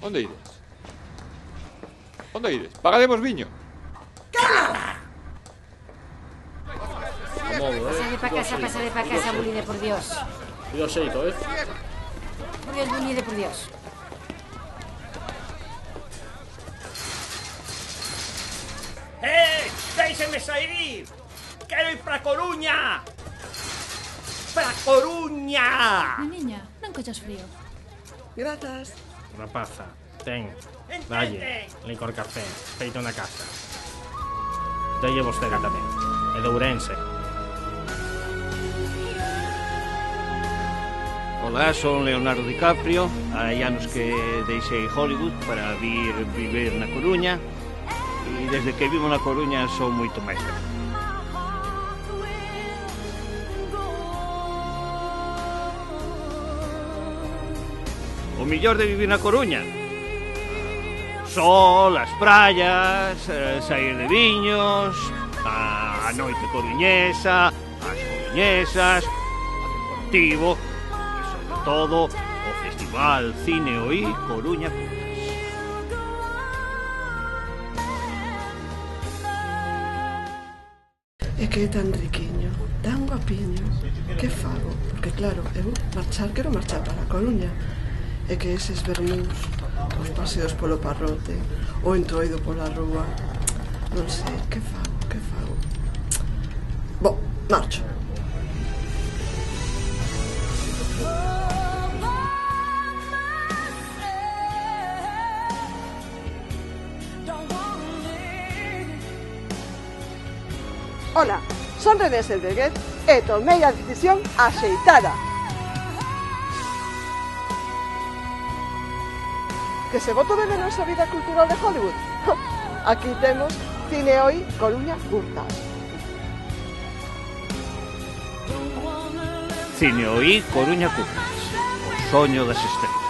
Onde ides? Onde ides? Pagademos viño. Pasade pa casa, Bulide, por Dios. Cuidado xeito, Por Dios, Bulide, por Dios. Déixeme sair! Quero ir para Coruña! Para Coruña! Niña, non collas frío. Grazas. Rapaza, ten. Dalle, licor café, feito na casa. Dalle vostede tamén. E de Ourense. Ola, son Leonardo DiCaprio. Hai anos que deixei Hollywood para vir viver na Coruña. E desde que vivo na Coruña son moito máis feliz. O mellor de vivir na Coruña: sol, as praias, sair de viños, a noite coruñesa, as coruñesas, o deportivo e, sobre todo, o Festival Cine OI Coruña Curtas. É que é tan riquiño, tan guapiño. Que fago? Porque claro, eu quero marchar para a Coruña. É que eses vermús, os paseos polo Parrote, o entroido pola rúa, non sei, que fago? Bo, marcho. Ola, son René Selveguet e tomei a decisión axeitada. Que se boto de menos a vida cultural de Hollywood. Aquí temos Cine OI Coruña Curtas. Cine OI Coruña Curtas, o soño das estrelas.